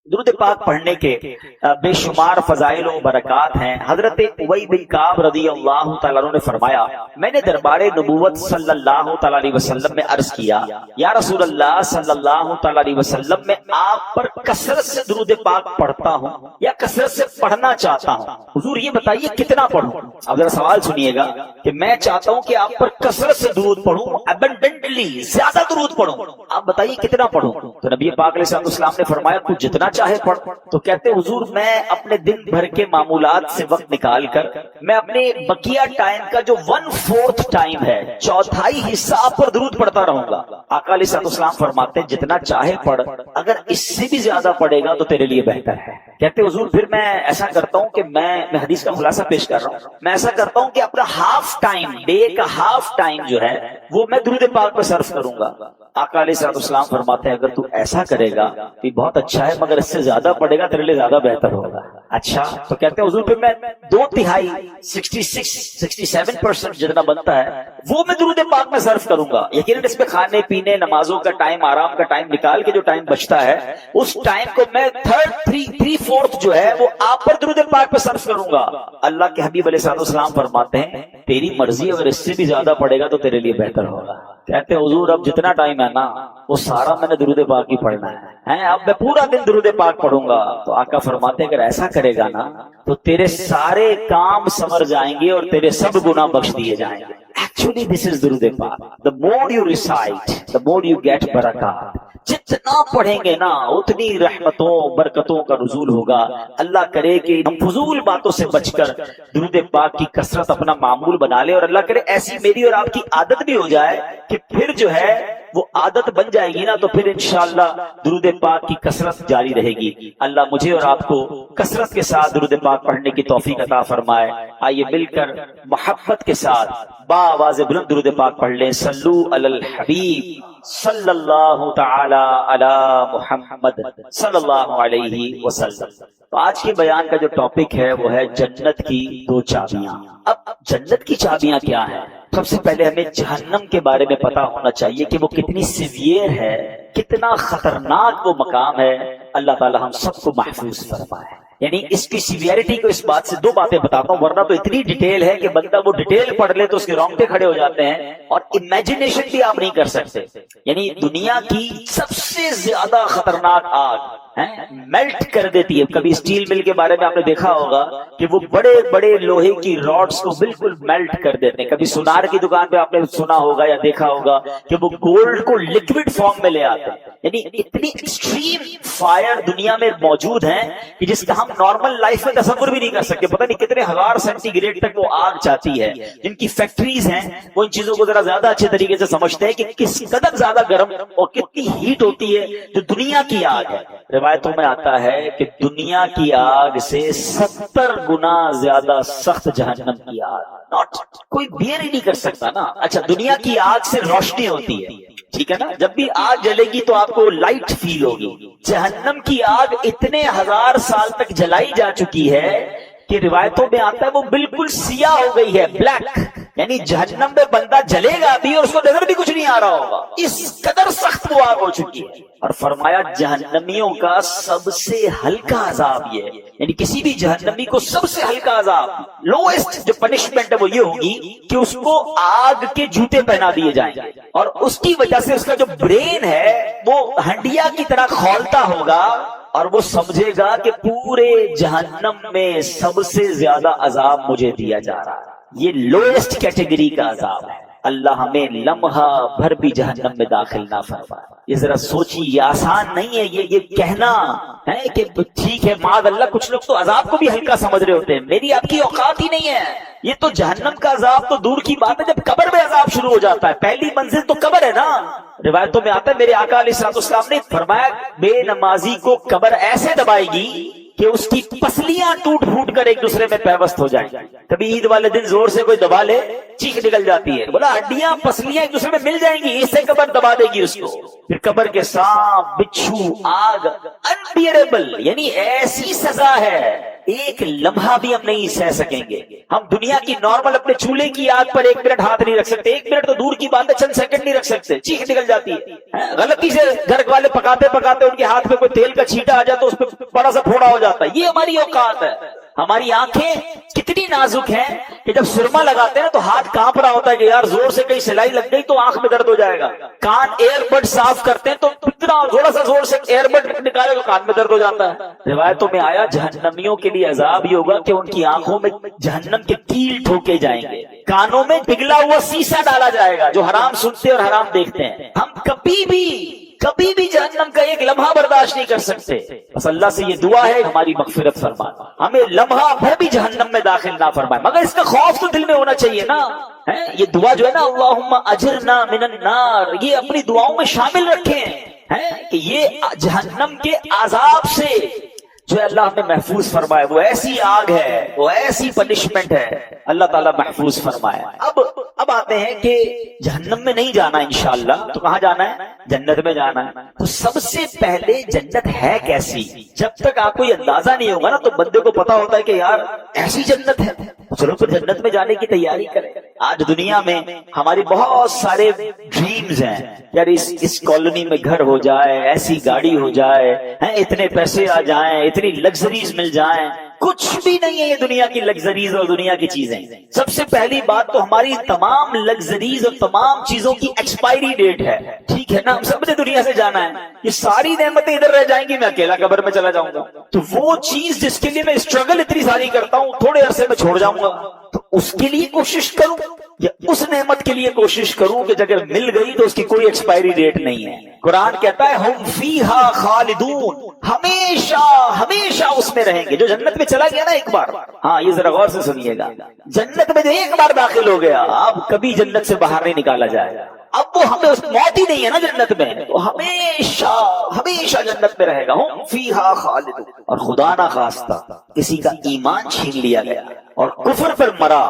درود پاک پڑھنے کے بے شمار فضائل و برکات ہیں۔ حضرت ابی بن کعب رضی اللہ تعالیٰ عنہ نے فرمایا، میں نے دربار نبوت صلی اللہ تعالیٰ علیہ وسلم میں عرض کیا، یا رسول اللہ صلی اللہ تعالیٰ علیہ وسلم، میں آپ پر کثرت سے درود پاک پڑھتا ہوں یا کثرت سے پڑھنا چاہتا ہوں، حضور یہ بتائیے کتنا پڑھوں؟ اب ذرا سوال سنیے گا کہ میں چاہتا ہوں کہ آپ پر کثرت سے درود پڑھوں، ابنڈنٹلی زیادہ درود پڑھوں، آپ بتائیے کتنا پڑھوں؟ تو نبی پاک علیہ السلام نے فرمایا تو جتنا چاہے پڑھ۔ تو کہتے حضور میں اپنے دن بھر کے معمولات سے وقت نکال کر میں اپنے بقیہ ٹائم کا جو 1/4 ٹائم ہے، چوتھائی حصہ آپ پر درود پڑھتا رہوں گا۔ آقا علیہ السلام فرماتے ہیں جتنا چاہے پڑھ، اگر اس سے بھی زیادہ پڑھے گا تو تیرے لیے بہتر ہے۔ کہتے حضور پھر میں ایسا کرتا ہوں کہ میں حدیث کا خلاصہ پیش کر رہا ہوں، میں ایسا کرتا ہوں کہ اپنا ہاف ٹائم، ڈے کا ہاف ٹائم جو ہے وہ میں درود پاک پہ صرف کروں گا۔ آقا علیہ السلام فرماتے ہیں اگر تو ایسا کرے گا تو بہت اچھا ہے، مگر اس سے زیادہ پڑے گا تیرے لیے زیادہ بہتر ہوگا۔ اچھا، تو کہتے ہیں حضور پھر میں 2/3 67% جتنا بنتا ہے وہ میں درود پاک میں صرف کروں گا۔ یقیناً اس پہ کھانے پینے، نمازوں کا ٹائم، آرام کا ٹائم نکال کے جو ٹائم بچتا ہے اس ٹائم کو میں 3/4 جو ہے وہ آپ پر درود پاک پہ صرف کروں گا۔ اللہ کے حبیب علیہ السلام فرماتے ہیں تیری مرضی، اگر اس سے بھی زیادہ پڑے گا تو تیرے لیے بہتر ہوگا۔ کہتے ہیں حضور اب جتنا ٹائم ہے نا وہ سارا میں نے درود پاک ہی پڑھنا ہے، اب میں پورا دن درود پاک پڑھوں گا۔ تو آقا فرماتے ہیں اگر ایسا کرے گا نا تو تیرے سارے کام سنور جائیں گے اور تیرے سب گناہ بخش دیے جائیں گے۔ Actually this is درود پاک. The more you recite, the more you get برکات۔ جتنا پڑھیں گے نا اتنی رحمتوں برکتوں کا نزول ہوگا۔ اللہ کرے کہ ہم فضول باتوں سے بچ کر درود پاک کی کثرت اپنا معمول بنا لے، اور اللہ کرے ایسی میری اور آپ کی عادت بھی ہو جائے کہ پھر جو ہے وہ عادت بن جائے گی نا تو پھر انشاءاللہ درود پاک کی کثرت جاری رہے گی۔ اللہ مجھے اور آپ کو کثرت کے ساتھ درود پاک پڑھنے کی توفیق عطا فرمائے۔ آئیے مل کر محبت کے ساتھ بآواز بلند درود پاک پڑھ لیں۔ صلو علی الحبیب صلی اللہ تعالی علی محمد صلی اللہ علیہ وسلم۔ تو آج کے بیان کا جو ٹاپک ہے وہ ہے جنت کی 2 چابیاں۔ اب جنت کی چابیاں کیا ہیں؟ سب سے پہلے ہمیں جہنم کے بارے میں پتا ہونا چاہیے کہ وہ کتنی سیویئر ہے، کتنا خطرناک وہ مقام ہے۔ اللہ تعالی ہم سب کو محفوظ فرمائے۔ یعنی اس کی سیویئرٹی کو اس بات سے 2 باتیں بتاتا ہوں، ورنہ تو اتنی ڈیٹیل ہے کہ بندہ وہ ڈیٹیل پڑھ لے تو اس کے رونگٹے کھڑے ہو جاتے ہیں اور امیجنیشن بھی آپ نہیں کر سکتے۔ یعنی دنیا کی سب سے زیادہ خطرناک آگ میلٹ کر دیتی ہے۔ کبھی اسٹیل مل کے بارے میں آپ نے دیکھا ہوگا کہ وہ بڑے بڑے لوہے کی راڈز کو بالکل میلٹ کر دیتے ہیں۔ کبھی سونار کی دکان پہ آپ نے سنا ہوگا یا دیکھا ہوگا کہ وہ گولڈ کو لکوڈ فارم میں لے آتے ہیں۔ یعنی اتنی ایکسٹریم فائر دنیا میں موجود ہیں کہ جس کا ہم نارمل لائف میں تصور بھی نہیں کر سکتے۔ پتہ نہیں کتنے 1000 سینٹی گریڈ تک وہ آگ جاتی ہے۔ جن کی فیکٹریز ہیں وہ ان چیزوں کو ذرا زیادہ اچھے طریقے سے سمجھتے ہیں کہ کس قدر زیادہ گرم اور کتنی ہیٹ ہوتی ہے جو دنیا کی آگ ہے۔ روایتوں میں آتا ہے کہ دنیا کی آگ سے 70 گنا زیادہ سخت جہنم کی آگ، کوئی بیئر ہی نہیں کر سکتا نا۔ اچھا، دنیا کی آگ سے روشنی ہوتی ہے، ٹھیک ہے نا، جب بھی آگ جلے گی تو آپ کو لائٹ فیل ہوگی۔ جہنم کی آگ اتنے 1000 سال تک جلائی جا چکی ہے کہ روایتوں میں آتا ہے وہ بالکل سیاہ ہو گئی ہے، بلیک۔ یعنی جہنم میں بندہ جلے گا بھی اور اس کو نظر بھی کچھ نہیں آ رہا ہوگا، اس قدر سخت وہ آگ ہو چکی ہے۔ اور فرمایا جہنمیوں کا سب سے ہلکا عذاب یہ ہے، یعنی کسی بھی جہنمی کو سب سے ہلکا عذاب، لوئسٹ جو پنشمنٹ ہے وہ یہ ہوگی کہ اس کو آگ کے جوتے پہنا دیے جائیں گے، اور اس کی وجہ سے اس کا جو برین ہے وہ ہنڈیا کی طرح کھولتا ہوگا، اور وہ سمجھے گا کہ پورے جہنم میں سب سے زیادہ عذاب مجھے دیا جا رہا ہے۔ یہ لوئسٹ کیٹیگری کا عذاب ہے۔ اللہ ہمیں لمحہ بھر بھی جہنم میں داخل نہ فرمائے۔ یہ ذرا سوچی، یہ آسان نہیں ہے یہ کہنا ہے کہ ٹھیک ہے معاذ اللہ، کچھ لوگ تو عذاب کو بھی ہلکا سمجھ رہے ہوتے ہیں۔ میری آپ کی اوقات ہی نہیں ہے۔ یہ تو جہنم کا عذاب تو دور کی بات ہے، جب قبر میں عذاب شروع ہو جاتا ہے، پہلی منزل تو قبر ہے نا۔ روایتوں میں آتا ہے میرے آقا علیہ السلام نے فرمایا بے نمازی کو قبر ایسے دبائے گی کہ اس کی پسلیاں ٹوٹ پھوٹ کر ایک دوسرے میں پیوست ہو جائیں۔ کبھی عید والے دن زور سے کوئی دبا لے، چیخ نکل جاتی ہے، بولا ہڈیاں پسلیاں ایک دوسرے میں مل جائیں گی، اس سے قبر دبا دے گی اس کو۔ پھر قبر کے سانپ، بچھو، آگ، انبیئریبل، یعنی ایسی سزا ہے ایک لمحہ بھی ہم نہیں سہ سکیں گے. ہم دنیا کی نارمل اپنے چولہے کی آگ پر 1 منٹ ہاتھ نہیں رکھ سکتے. 1 منٹ تو دور کی بات ہے, چند سیکنڈ نہیں رکھ سکتے, چیخ نکل جاتی ہے. غلطی سے گھر والے پکاتے پکاتے ان کے ہاتھ میں کوئی تیل کا چھینٹا آ جائے تو اس پہ بڑا سا پھوڑا ہو جاتا ہے. یہ ہماری اوقات ہے. ہماری آنکھیں کتنی نازک ہیں کہ جب سرما لگاتے ہیں تو ہاتھ کانپ رہا ہوتا ہے کہ یار زور سے کہیں سلائی لگ گئی تو آنکھ میں درد ہو جائے گا. کان ایئر بڈ صاف کرتے ہیں تو اتنا تھوڑا سا زور سے ایئر بڈ نکالے تو کان میں درد ہو جاتا ہے. روایتوں میں آیا جہنمیوں کے لیے عذاب یہ ہوگا کہ ان کی آنکھوں میں جہنم کے کیل ٹھوکے جائیں گے, کانوں میں پگھلا ہوا سیسا ڈالا جائے گا جو حرام سنتے اور حرام دیکھتے ہیں. ہم کبھی بھی جہنم کا ایک لمحہ برداشت نہیں کر سکتے. بس اللہ سے یہ دعا ہے ہماری مغفرت فرما, ہمیں لمحہ بھر بھی جہنم میں داخل نہ فرمائے. مگر اس کا خوف تو دل میں ہونا چاہیے نا. یہ دعا جو ہے نا اللہم اجرنا من النار, یہ اپنی دعاؤں میں شامل رکھیں کہ یہ جہنم کے عذاب سے جو اللہ ہمیں محفوظ فرمائے. وہ ایسی آگ ہے, وہ ایسی پنشمنٹ ہے, اللہ تعالیٰ محفوظ فرمائے. اب آتے ہیں کہ جہنم میں نہیں جانا انشاءاللہ, تو کہاں جانا ہے؟ جنت میں جانا ہے. تو سب سے پہلے جنت ہے کیسی؟ جب تک آپ کو یہ اندازہ نہیں ہوگا نا تو بندے کو پتا ہوتا ہے کہ یار ایسی جنت ہے, چلو پھر جنت میں جانے کی تیاری کریں. آج دنیا میں ہماری بہت سارے ڈریمز ہیں, یار اس کالونی میں گھر ہو جائے, ایسی گاڑی ہو جائے, اتنے پیسے آ جائیں, اتنی لگژریز مل جائیں. کچھ بھی نہیں ہے یہ دنیا کی لگژریز اور دنیا کی چیزیں. سب سے پہلی بات تو ہماری تمام لگژریز اور تمام چیزوں کی ایکسپائری ڈیٹ ہے. ٹھیک ہے نا, ہم سب نے دنیا سے جانا ہے. یہ ساری نعمتیں ادھر رہ جائیں گی, میں اکیلا قبر میں چلا جاؤں گا. تو وہ چیز جس کے لیے میں اسٹرگل اتنی ساری کرتا ہوں تھوڑے عرصے میں چھوڑ جاؤں گا. تو اس کے لیے کوشش کروں یا اس نعمت کے لیے کوشش کروں کہ اگر مل گئی تو اس کی کوئی ایکسپائری ڈیٹ نہیں ہے. قرآن کہتا ہے ہم فیہا خالدون, ہمیشہ اس میں رہیں گے. جو جنت میں چلا گیا نا ایک بار, ہاں یہ ذرا غور سے سنیے گا, جنت میں جو ایک بار داخل ہو گیا اب کبھی جنت سے باہر نہیں نکالا جائے. اب وہ ہمیں اس موت ہی نہیں ہے نا جنت میں, تو ہمیشہ جنت میں رہے گا. ہم فیہا خالدون. اور خدا نہ خواستہ کسی کا ایمان چھین لیا گیا اور کفر پر مرا,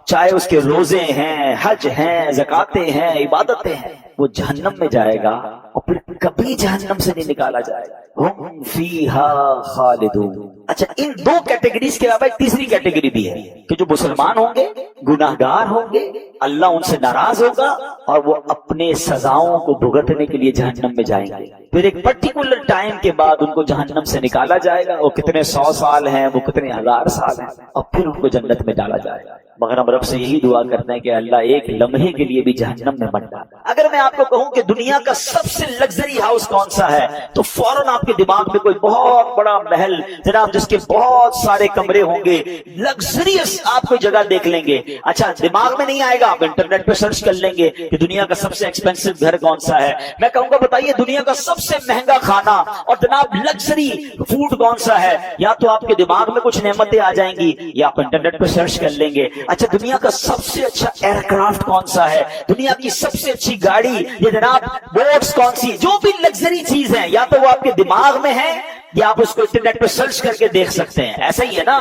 چاہے اس کے روزے ہیں, حج ہیں, زکاتیں ہیں, عبادتیں ہیں, وہ جہنم میں جائے گا اور پھر کبھی جہنم سے نہیں نکالا جائے گا. ہم فیہا خالدون. اچھا, ان 2 کیٹیگریز کے علاوہ ایک تیسری کیٹیگری بھی ہے کہ جو مسلمان ہوں گے, گناہگار ہوں گے, اللہ ان سے ناراض ہوگا اور وہ اپنے سزاؤں کو بھگتنے کے لیے جہنم میں جائیں گے. پھر ایک پرٹیکولر ٹائم کے بعد ان کو جہنم سے نکالا جائے گا. وہ کتنے 100 سال ہیں, وہ کتنے 1000 سال ہیں, اور پھر ان کو جنت میں ڈالا جائے گا. مگر ہم رب سے یہی دعا کرتے ہیں کہ اللہ ایک لمحے کے لیے بھی جہنم میں مت ڈال. اگر میں آپ کو کہوں کہ دنیا کا سب سے لگژری ہاؤس کون سا ہے تو فوراً آپ کے دماغ میں کوئی بہت بڑا محل جناب جس کے بہت سارے کمرے ہوں گے, لگژریس آپ کوئی جگہ دیکھ لیں گے. اچھا, دماغ میں نہیں آئے گا, آپ انٹرنیٹ پہ سرچ کر لیں گے کہ دنیا کا سب سے ایکسپینسو گھر کون سا ہے. میں کہوں گا بتائیے دنیا کا سب سے مہنگا کھانا اور جناب لگژری فوڈ کون سا ہے. یا تو آپ کے دماغ میں کچھ نعمتیں آ جائیں گی یا آپ انٹرنیٹ پہ سرچ کر لیں گے. اچھا, دنیا کا سب سے اچھا ایئر کرافٹ کون سا ہے, دنیا کی سب سے اچھی گاڑی یا جناب بوٹس کون سی, جو بھی لگژری چیز ہے یا تو وہ آپ کے دماغ میں ہے یا آپ اس کو انٹرنیٹ پہ سرچ کر کے دیکھ سکتے ہیں. ایسا ہی ہے نا.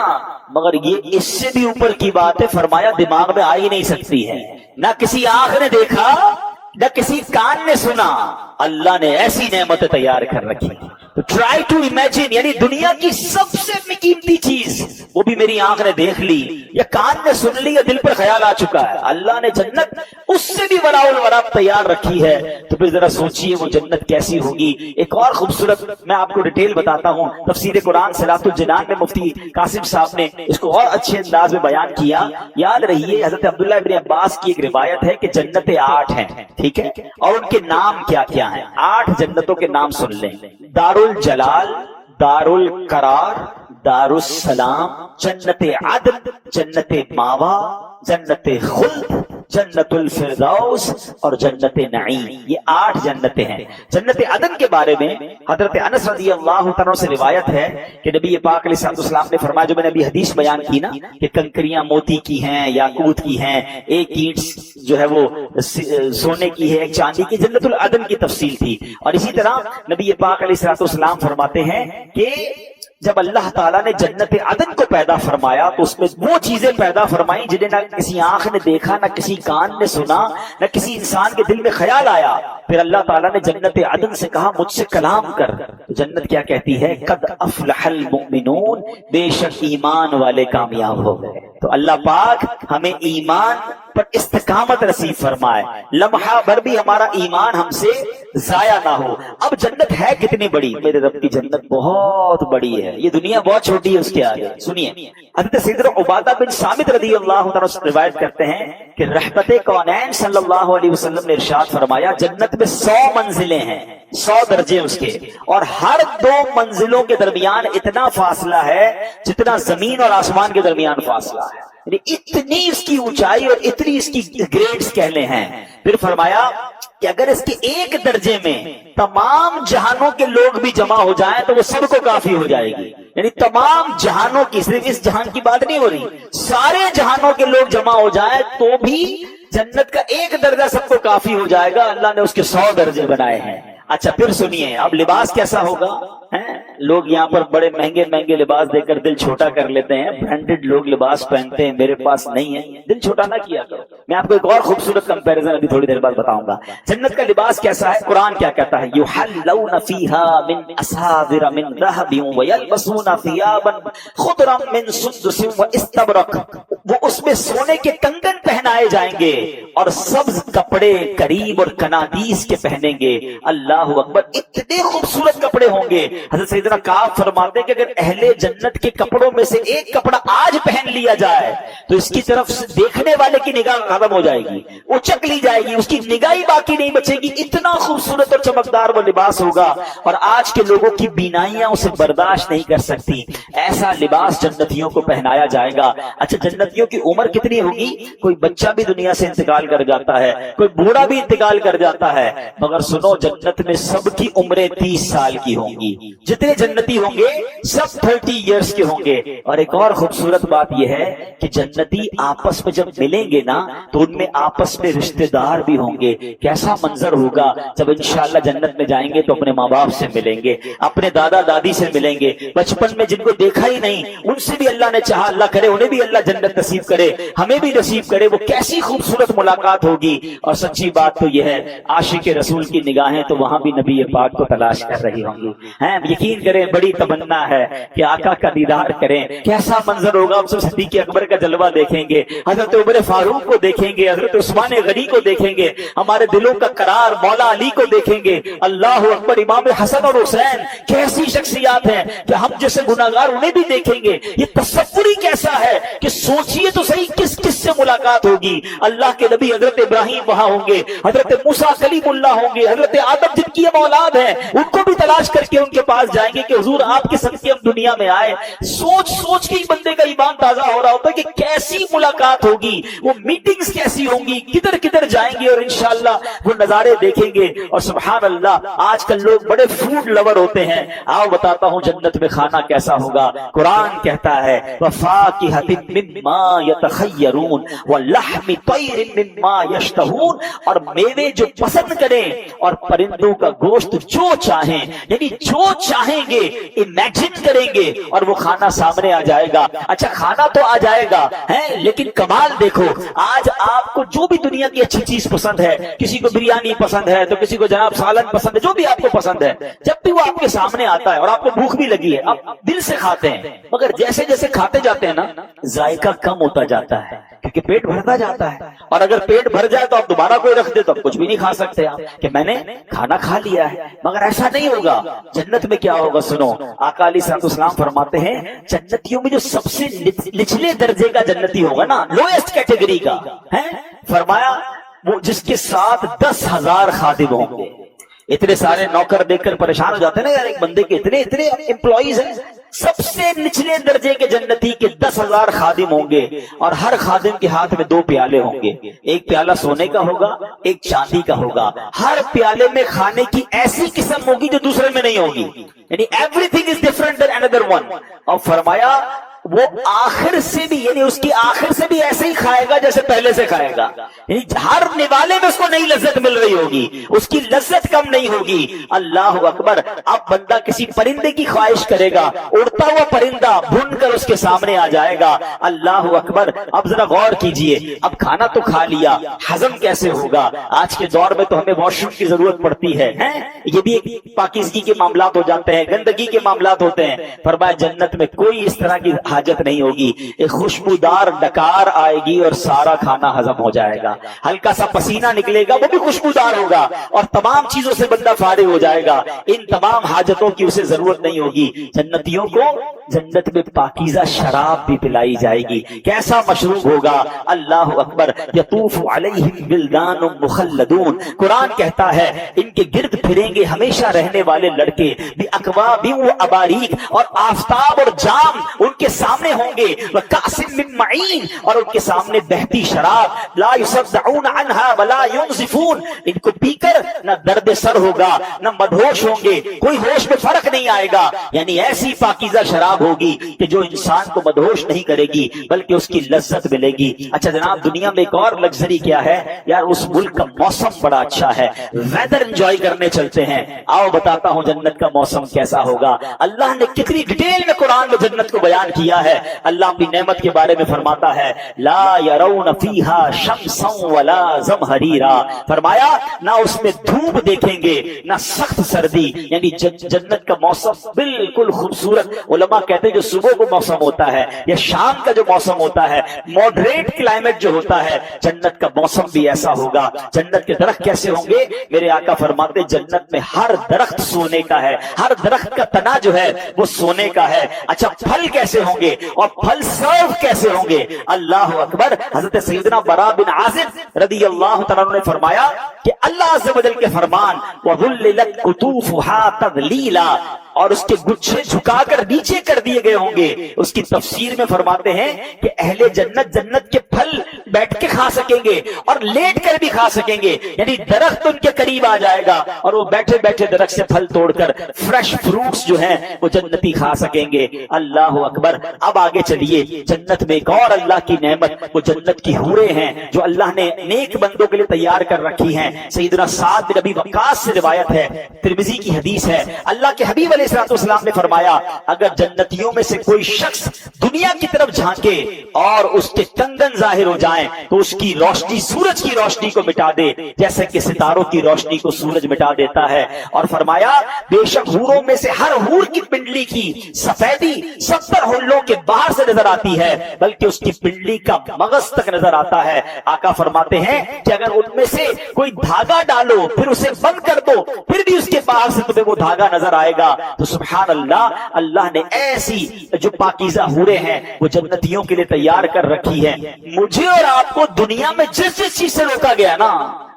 مگر یہ اس سے بھی اوپر کی بات ہے, فرمایا دماغ میں آ ہی نہیں سکتی ہے. نہ کسی آنکھ نے دیکھا نہ کسی کان نے سنا, اللہ نے ایسی نعمتیں تیار کر رکھی. تو ٹرائی ٹو امیجن, یعنی دنیا کی سب سے قیمتی چیز وہ بھی میری آنکھ نے دیکھ لی یا کان نے سن لی یا دل پر خیال آ چکا ہے, اللہ نے جنت اس سے بھی وراء الورا تیار رکھی ہے. تو پھر ذرا سوچئے وہ جنت کیسی ہوگی. ایک اور خوبصورت میں آپ کو ڈیٹیل بتاتا ہوں. تفسیر قرآن صلاۃ الجنان میں مفتی قاسم صاحب نے اس کو اور اچھے انداز میں بیان کیا. یاد رہیے حضرت عبداللہ ابن عباس کی ایک روایت ہے کہ جنتیں 8 ہیں, ٹھیک ہے, اور ان کے نام کیا کیا ہیں. 8 جنتوں کے نام سن لیں. دار الجلال, دار القرار, دار السلام, جنت عدن, جنت ماوا, جنت خلد, جنت الفردوس اور جنت نعیم. یہ 8 جنتیں ہیں. جنت عدن کے بارے میں حضرت انس رضی اللہ عنہ سے روایت ہے کہ نبی پاک علیہ السلام نے فرمایا, جو میں نے ابھی حدیث بیان کی نا کہ کنکریاں موتی کی ہیں, یاقوت کی ہیں, ایک اینٹ جو ہے وہ سونے کی ہے, ایک چاندی کی. جنت العدن کی تفصیل تھی. اور اسی طرح نبی پاک علیہ السلام فرماتے ہیں کہ جب اللہ تعالیٰ نے جنت عدن کو پیدا فرمایا تو اس میں وہ چیزیں پیدا فرمائیں جنہیں نہ کسی آنکھ نے دیکھا، نہ کسی کان نے سنا، نہ کسی انسان کے دل میں خیال آیا۔ پھر اللہ تعالیٰ نے جنت عدن سے کہا مجھ سے کلام کر، تو جنت کیا کہتی ہے؟ قد افلح المؤمنون، بے شک ایمان والے کامیاب ہو گئے۔ تو اللہ پاک ہمیں ایمان پر استقامت نصیب فرمائے، لمحہ بھر بھی ہمارا ایمان ہم سے ضائع نہ ہو۔ اب جنت ہے کتنی بڑی؟ میرے رب کی جنت بہت بڑی ہے، یہ دنیا بہت چھوٹی ہے اس کے آگے۔ سنیے، حضرت سیدنا عبادہ بن صامت رضی اللہ عنہ روایت کرتے ہیں کہ رحمت کونین صلی اللہ علیہ وسلم نے ارشاد فرمایا جنت میں 100 منزلیں ہیں، 100 درجے اس کے، اور ہر 2 منزلوں کے درمیان اتنا فاصلہ ہے جتنا زمین اور آسمان کے درمیان فاصلہ ہے، یعنی اتنی اس کی اونچائی اور اتنی اس کی گریڈز کہنے ہیں۔ پھر فرمایا کہ اگر اس کے ایک درجے میں تمام جہانوں کے لوگ بھی جمع ہو جائیں تو وہ سب کو کافی ہو جائے گی، یعنی تمام جہانوں کی، صرف اس جہان کی بات نہیں ہو رہی، سارے جہانوں کے لوگ جمع ہو جائیں تو بھی جنت کا ایک درجہ سب کو کافی ہو جائے گا۔ اللہ نے اس کے 100 درجے بنائے ہیں۔ اچھا پھر سنیے، اب لباس کیسا ہوگا؟ لوگ یہاں پر بڑے مہنگے مہنگے لباس دے کر دل چھوٹا کر لیتے ہیں، برانڈڈ لوگ لباس پہنتے ہیں، میرے پاس نہیں ہے، دل چھوٹا نہ کیا کرو۔ میں آپ کو ایک اور خوبصورت کمپیریزن ابھی تھوڑی دیر بعد بتاؤں گا۔ جنت کا لباس کیسا ہے؟ قرآن کیا کہتا ہے؟ یحلون فیہا من اساور من ذہب ویلبسون ثیابا خضرا من سندس واستبرق، وہ اس میں سونے کے کنگن پہنائے جائیں گے اور سبز کپڑے قریب اور کنادیس کے پہنیں گے۔ اللہ اکبر، اتنے خوبصورت کپڑے ہوں گے۔ حضرت سیدنا کعب فرماتے ہیں کہ اگر اہل جنت کے کپڑوں میں سے ایک کپڑا آج پہن لیا جائے تو اس کی طرف سے دیکھنے والے کی نگاہ ختم ہو جائے گی، وہ چک لی جائے گی، اس کی نگاہ باقی نہیں بچے گی، اتنا خوبصورت اور چمکدار وہ لباس ہوگا، اور آج کے لوگوں کی بینائیاں اسے برداشت نہیں کر سکتی۔ ایسا لباس جنتیوں کو پہنایا جائے گا۔ اچھا جنتیوں کی عمر کتنی ہوگی؟ کوئی بچہ بھی دنیا سے انتقال کر جاتا ہے، کوئی بوڑھا بھی انتقال کر جاتا ہے، مگر سنو جنت میں سب کی عمریں 30 سال کی ہوں گی، جتنے جنتی ہوں گے سب 30 ایئرس کے ہوں گے۔ اور ایک اور خوبصورت بات یہ ہے کہ جنتی آپس میں جب ملیں گے نا تو ان میں آپس میں رشتہ دار بھی ہوں گے۔ کیسا منظر ہوگا جب انشاءاللہ جنت میں جائیں گے تو اپنے ماں باپ سے ملیں گے، اپنے دادا دادی سے ملیں گے، بچپن میں جن کو دیکھا ہی نہیں ان سے بھی اللہ نے چاہا، اللہ کرے انہیں بھی اللہ جنت نصیب کرے، ہمیں بھی نصیب کرے۔ وہ کیسی خوبصورت ملاقات ہوگی۔ اور سچی بات تو یہ ہے عاشق رسول کی نگاہیں تو وہاں بھی نبی پاک کو تلاش کر رہی ہوں گی۔ یقین کریں بڑی تمنا ہے کہ آقا کا دیدار کریں۔ کیسا منظر ہوگا؟ ہم صدیق اکبر کا جلوہ دیکھیں گے، حضرت عمر فاروق کو دیکھیں گے، حضرت عثمان غنی کو دیکھیں گے، ہمارے دلوں کا قرار مولا علی کو دیکھیں گے۔ اللہ اکبر، امام حسن اور حسین کیسی شخصیات ہیں کہ ہم جیسے گناہگار انہیں بھی دیکھیں گے۔ یہ تصور ہی کیسا ہے کہ سوچئے تو صحیح کس کس سے ملاقات ہوگی۔ اللہ کے نبی حضرت ابراہیم وہاں ہوں گے، حضرت موسیٰ کلیم اللہ ہوں گے، حضرت آدم جن کی اولاد ہے ان کو بھی تلاش کر کے ان کے پاس جائیں گے کہ حضور آپ کے صدقے ہم دنیا میں آئے۔ سوچ سوچ کے بندے کا ایمان تازہ ہو رہا ہوتا ہے کہ کیسی ملاقات ہوگی، وہ میٹنگز کیسی ہوں گی، کدھر کدھر جائیں گے اور انشاءاللہ وہ نظارے دیکھیں گے۔ اور سبحان اللہ، آج کل لوگ بڑے فوڈ لور ہوتے ہیں، آؤ بتاتا ہوں جنت میں کھانا کیسا ہوگا۔ قرآن کہتا ہے وَفَاكِهَةٍ مِّمَّا يَتَخَيَّرُونَ وَلَحْمِ طَيْرٍ مِّمَّا يَشْتَهُونَ، اور میوے جو پسند کریں اور پرندوں کا گوشت جو چاہیں، یعنی جو چاہیں گے امیجن کریں گے اور وہ کھانا سامنے آ جائے گا۔ اچھا کھانا تو آ جائے گا لیکن کمال دیکھو، آج آپ کو جو بھی دنیا کی اچھی چیز پسند ہے، کسی کو بریانی پسند ہے تو کسی کو جناب سالن پسند ہے، جو بھی آپ کو پسند ہے، جب بھی وہ آپ کے سامنے آتا ہے اور آپ کو بھوک بھی لگی ہے آپ دل سے کھاتے ہیں، مگر جیسے جیسے کھاتے جاتے ہیں نا ذائقہ کم ہوتا جاتا ہے کیونکہ پیٹ بھرتا جاتا ہے، اور اگر پیٹ بھر جائے تو آپ دوبارہ کوئی رکھ دے تو آپ کچھ بھی نہیں کھا سکتے آپ کہ میں نے کھانا کھا لیا ہے۔ مگر ایسا نہیں ہوگا۔ جنت میں کیا ہوگا سنو، آقا علیہ الصلوۃ والسلام فرماتے ہیں جنتیوں میں جو سب سے نچلے درجے کا جنتی ہوگا نا، لوئسٹ کیٹیگری کا ہے، فرمایا وہ جس کے ساتھ 10,000 خادم ہوں گے۔ اتنے سارے نوکر دیکھ کر پریشان ہو جاتے ہیں نا یار، ایک بندے کے اتنے اتنے امپلائیز ہیں۔ سب سے نچلے درجے کے جنتی کے 10,000 خادم ہوں گے، اور ہر خادم کے ہاتھ میں 2 پیالے ہوں گے، ایک پیالہ سونے کا ہوگا، ایک چاندی کا ہوگا۔ ہر پیالے میں کھانے کی ایسی قسم ہوگی جو دوسرے میں نہیں ہوگی، یعنی everything is different than اندر ون۔ اور فرمایا وہ آخر سے بھی یعنی اس کی آخر سے بھی ایسے ہی کھائے گا جیسے پہلے سے کھائے گا. یعنی ہر نوالے میں اس کو نئی لذت مل رہی ہوگی, اس کی لذت کم نہیں ہوگی. اللہ اکبر. اب بندہ کسی پرندے کی خواہش کرے گا, اڑتا ہوا پرندہ بھون کر اس کے سامنے آ جائے گا. اللہ اکبر. اب ذرا غور کیجئے, اب کھانا تو کھا لیا, ہضم کیسے ہوگا؟ آج کے دور میں تو ہمیں واش روم کی ضرورت پڑتی ہے, یہ بھی ایک پاکیزگی کے معاملات ہو جاتے ہیں, گندگی کے معاملات ہوتے ہیں. فرمایا جنت میں کوئی اس طرح کی حاجت نہیں ہوگی. ایک خوشبودار ڈکار آئے گی اور سارا کھانا ہضم ہو جائے گا. ہلکا سا پسینہ نکلے گا, وہ بھی خوشبودار ہوگا, اور تمام چیزوں سے بندہ فارغ ہو جائے گا. ان تمام حاجتوں کی اسے ضرورت نہیں ہوگی. جنتیوں کو جنت میں پاکیزہ شراب بھی پلائی جائے گی. کیسا مشروب ہوگا؟ اللہ اکبر. یطوف علیہم ولدان مخلدون. قرآن کہتا ہے ان کے گرد پھریں گے ہمیشہ رہنے والے لڑکے, باکواب و اباریک, اور آفتاب اور جام ان کے سامنے ہوں گے, وکأس من معین, اور ان کے سامنے بہتی شراب, لا یصدعون عنہا ولا ینزفون. ان کو پی کر نہ درد سر ہوگا نہ مدہوش ہوں گے, کوئی ہوش میں فرق نہیں آئے گا. یعنی ایسی پاکیزہ شراب ہوگی کہ جو انسان کو مدہوش نہیں کرے گی بلکہ اس کی لذت ملے گی. اچھا جناب, دنیا میں ایک اور لگژری کیا ہے یار, اس ملک کا موسم بڑا اچھا ہے, ویدر انجوائے کرنے چلتے ہیں. آؤ بتاتا ہوں جنت کا موسم کیسا ہوگا. اللہ نے کتنی ڈیٹیل میں قرآن میں جنت کو بیان کیا ہے. اللہ اپنی نعمت کے بارے میں فرماتا ہے لا يرون فيها شمسا ولا زمهريرا. فرمایا نہ اس میں دھوپ دیکھیں گے نہ سخت سردی. یعنی جنت کا موسم بالکل خوبصورت. علماء کہتے ہیں جو صبح کو موسم ہوتا ہے یا شام کا جو موسم ہوتا ہے, ماڈریٹ کلائمیٹ جو ہوتا ہے, جنت کا موسم بھی ایسا ہوگا. جنت کے درخت کیسے ہوں گے؟ میرے آقا فرماتے جنت میں ہر درخت سونے کا ہے, ہر درخت کا تنا جو ہے وہ سونے کا ہے. اچھا پھل کیسے ہوں گے اور پھل سرو کیسے ہوں گے؟ اللہ اکبر. حضرت سیدنا برا بن عازب رضی اللہ تعالیٰ نے فرمایا کہ اللہ عز و جل کے فرمان وَذُلِّلَتْ قُطُوفُهَا تَذْلِيلًا, اور اس کے گچھے جھکا کر نیچے کر دیے گئے ہوں گے. اس کی تفسیر میں فرماتے ہیں کہ اہل جنت جنت کے پھل بیٹھ کے کھا سکیں گے اور لیٹ کر بھی کھا سکیں گے. یعنی درخت ان کے قریب آ جائے گا اور وہ بیٹھے بیٹھے درخت سے پھل توڑ کر فریش فروٹس جو ہیں وہ جنتی کھا سکیں گے. اللہ اکبر. اب آگے چلیے, جنت میں ایک اور اللہ کی نعمت, وہ جنت کی حوریں ہیں جو اللہ نے نیک بندوں کے لیے تیار کر رکھی ہیں. سیدنا سعد بن ابی وقاص سے روایت ہے, ترمذی کی حدیث ہے. اللہ کے حبیب علیہ السلام نے فرمایا اگر جنتیوں میں سے کوئی شخص دنیا کی طرف جھانکے اور اس کے کنگن ظاہر ہو جائیں تو اس کی روشنی سورج کی روشنی کو مٹا دے جیسے کہ ستاروں کی روشنی کو سورج مٹا دیتا ہے. اور فرمایا بے شک حوروں میں سے ہر حور کی پنڈلی کی سفیدی 70 ہلوں کے باہر سے نظر آتی ہے, بلکہ اس کی پنڈلی کا مغز تک نظر آتا ہے. آقا فرماتے ہیں کہ اگر ان میں سے کوئی دھاگا ڈالو پھر اسے بند کر دو پھر بھی اس کے باہر سے تمہیں وہ دھاگا نظر آئے گا. تو سبحان اللہ, اللہ نے ایسی جو پاکیزہ حوریں ہیں وہ جنتیوں کے لیے تیار کر رکھی ہے. مجھے اور آپ کو دنیا میں جس جس چیز سے روکا گیا نا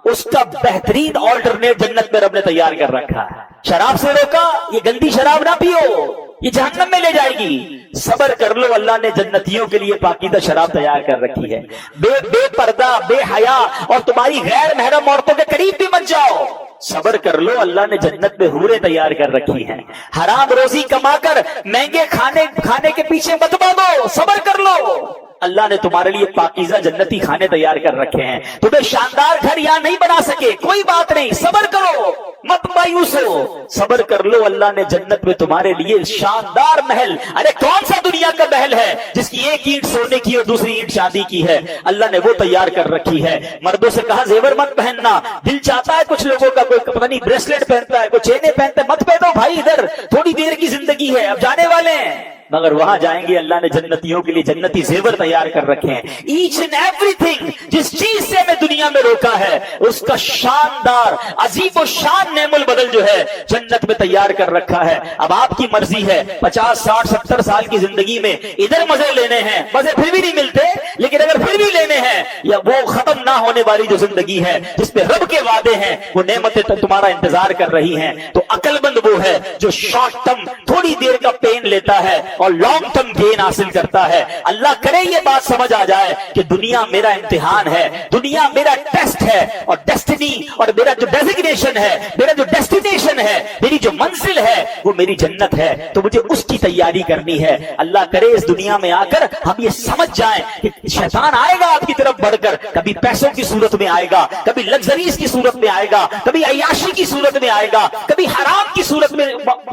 اس کا بہترین آلٹرنیٹ جنت میں رب نے تیار کر رکھا ہے. شراب سے روکا, یہ گندی شراب نہ پیو, یہ جہنم میں لے جائے گی. صبر کر لو, اللہ نے جنتیوں کے لیے پاکیزہ شراب تیار کر رکھی ہے. بے پردہ, بے حیا اور تمہاری غیر محرم عورتوں کے قریب بھی مت جاؤ. صبر کر لو, اللہ نے جنت میں حوریں تیار کر رکھی ہیں. حرام روزی کما کر مہنگے کھانے کے پیچھے مت بھاگو, صبر کر لو. اللہ نے تمہارے لیے پاکیزہ جنتی کھانے تیار کر رکھے ہیں. تمہیں شاندار گھر یہاں نہیں بنا سکے, کوئی بات نہیں, صبر کرو, مت مایوس ہو, صبر کر لو. اللہ نے جنت میں تمہارے لیے شاندار محل, ارے کون سا دنیا کا محل ہے جس کی ایک اینٹ سونے کی اور دوسری اینٹ چاندی کی ہے, اللہ نے وہ تیار کر رکھی ہے. مردوں سے کہا زیور مت پہننا, دل چاہتا ہے کچھ لوگوں کا کوئی پتہ نہیں بریسلیٹ پہنتا ہے, کوئی چینیں پہنتا ہے, مت پہنو بھائی, ادھر تھوڑی دیر کی زندگی ہے, اب جانے والے ہیں. مگر وہاں جائیں گے اللہ نے جنتیوں کے لیے جنتی زیور تیار کر رکھے ہیں. ایچ اینڈ ایوری تھنگ جس چیز سے ہمیں دنیا میں روکا ہے اس کا شاندار عظیم و شان نعم البدل جو ہے جنت میں تیار کر رکھا ہے. اب آپ کی مرضی ہے, 50 60 70 سال کی زندگی میں ادھر مزے لینے ہیں, مزے پھر بھی نہیں ملتے, لیکن اگر پھر بھی لینے ہیں, یا وہ ختم نہ ہونے والی جو زندگی ہے جس پہ رب کے وعدے ہیں وہ نعمتیں تمہارا انتظار کر رہی ہیں, تو عقل مند وہ ہے جو شارٹ ٹرم تھوڑی دیر کا پین لیتا ہے اور لانگ ٹرم گین حاصل کرتا ہے. اللہ کرے یہ بات سمجھ آ جائے کہ دنیا میرا امتحان ہے, دنیا میرا ٹیسٹ ہے, اور ڈیسٹنی اور میرا جو ڈیزگنیشن ہے, میرا جو ڈیسٹینیشن ہے, میری جو منزل ہے وہ میری جنت ہے, تو مجھے اس کی تیاری کرنی ہے. اللہ کرے اس دنیا میں آ کر ہم یہ سمجھ جائیں کہ شیطان آئے گا آپ کی طرف بڑھ کر, کبھی پیسوں کی صورت میں آئے گا, کبھی لگژریز کی صورت میں آئے گا, کبھی عیاشی کی صورت میں آئے گا, کبھی حرام کی صورت میں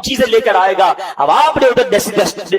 چیزیں لے کر آئے گا. اب آپ نے ادھر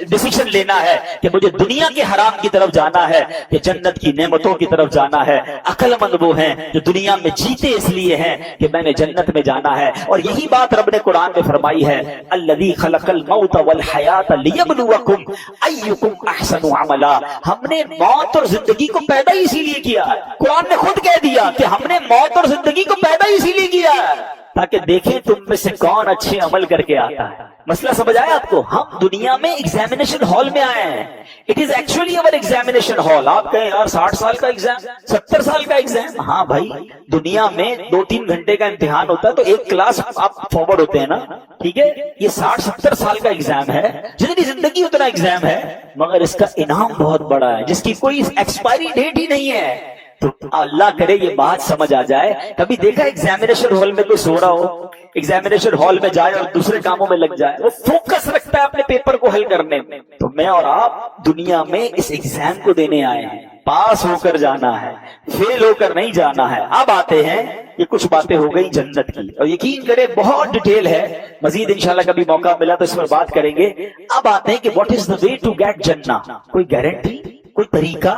ڈیسیشن لینا ہے کہ مجھے دنیا کے حرام کی طرف جانا ہے کہ جنت کی نعمتوں کی طرف جانا ہے. عقل مند وہ ہیں جو دنیا میں جیتے اس لیے ہیں کہ میں نے جنت میں جانا ہے. اور یہی بات رب نے قرآن میں فرمائی ہے, الذی خلق الموت والحیات لیبلوکم ایکم احسن عملا. ہم نے موت اور زندگی کو پیدا ہی اسی لیے کیا ہے. قرآن نے خود کہہ دیا کہ ہم نے موت اور زندگی کو پیدا ہی اسی لیے کیا ہے تاکہ دیکھیں تم میں سے کون اچھے عمل کر کے آتا ہے. مسئلہ سمجھ آیا آپ کو؟ ہم دنیا میں ایگزامینیشن ہال میں آئے ہیں. It is actually over examination hall. آپ کہیں یار 60 سال کا ایگزام, 70 سال کا ایگزام. ہاں بھائی, دنیا میں 2-3 گھنٹے کا امتحان ہوتا ہے تو ایک کلاس آپ فارورڈ ہوتے ہیں نا, ٹھیک ہے. یہ 60-70 سال کا ایگزام ہے, جتنی زندگی اتنا ایگزام ہے, مگر اس کا انعام بہت بڑا ہے جس کی کوئی ایکسپائری ڈیٹ ہی نہیں ہے. تو اللہ کرے یہ بات سمجھ آ جائے. کبھی دیکھا ایگزامینیشن ہال میں کوئی سو رہا ہو, ایگزامینیشن ہال میں جائے اور دوسرے کاموں میں لگ جائے, وہ فوکس رکھتا ہے اپنے پیپر کو حل کرنے میں. تو میں اور آپ دنیا میں اس ایگزام کو دینے آئے ہیں, پاس ہو کر جانا ہے, فیل ہو کر نہیں جانا ہے. اب آتے ہیں, یہ کچھ باتیں ہو گئی جنت کی, اور یقین کرے بہت ڈیٹیل ہے, مزید انشاءاللہ کبھی موقع ملا تو اس پر بات کریں گے. اب آتے ہیں کہ what is the way to get جنہ. کوئی گارنٹی, کوئی طریقہ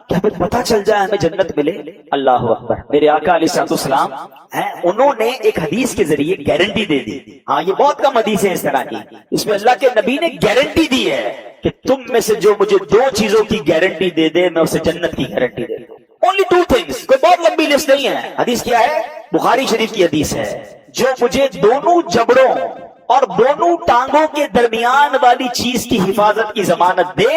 کہ ہمیں پتہ چل جائے ہمیں جنت ملے؟ اللہ اکبر. میرے آقا علیہ السلام ہیں, انہوں نے ایک حدیث کے ذریعے گارنٹی دے دی. ہاں, یہ بہت کم حدیث ہے اس طرح کی. اس میں اللہ کے نبی نے گارنٹی دی ہے کہ تم میں سے جو مجھے 2 چیزوں کی گارنٹی دے دے میں اسے جنت کی گارنٹی دے دوں. Only 2 things. کوئی بہت لمبی لسٹ نہیں ہے. حدیث کیا ہے؟ بخاری شریف کی حدیث ہے. جو مجھے دونوں جبڑوں اور دونوں ٹانگوں کے درمیان والی چیز کی حفاظت کی ضمانت دے,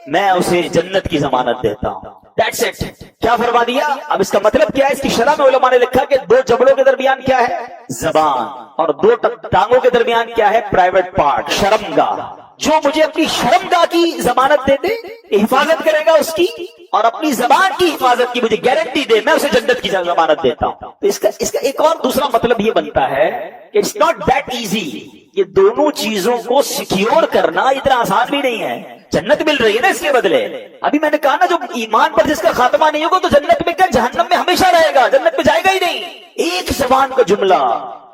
میں اسے جنت کی ضمانت دیتا ہوں. That's it. کیا فرما دیا؟ اب اس کا مطلب کیا ہے؟ اس کی شرح میں علماء نے لکھا کہ 2 جبڑوں کے درمیان کیا ہے؟ زبان, اور 2 ٹانگوں کے درمیان کیا ہے؟ پرائیویٹ پارٹ, شرمگاہ. جو مجھے اپنی شرمگاہ کی ضمانت دے دے, حفاظت کرے گا اس کی, اور اپنی زبان کی حفاظت کی مجھے گارنٹی دے, میں اسے جنت کی ضمانت دیتا ہوں. تو اس کا ایک اور دوسرا مطلب یہ بنتا ہے کہ اٹس ناٹ دیٹ ایزی. یہ دونوں چیزوں کو سیکیور کرنا اتنا آسان بھی نہیں ہے. جنت مل رہی ہے نا اس کے بدلے. ابھی میں نے کہا نا, جو ایمان پر جس کا خاتمہ نہیں ہوگا تو جنت میں کیا, جہنم میں ہمیشہ رہے گا, جنت میں جائے گا ہی نہیں. ایک زبان کا جملہ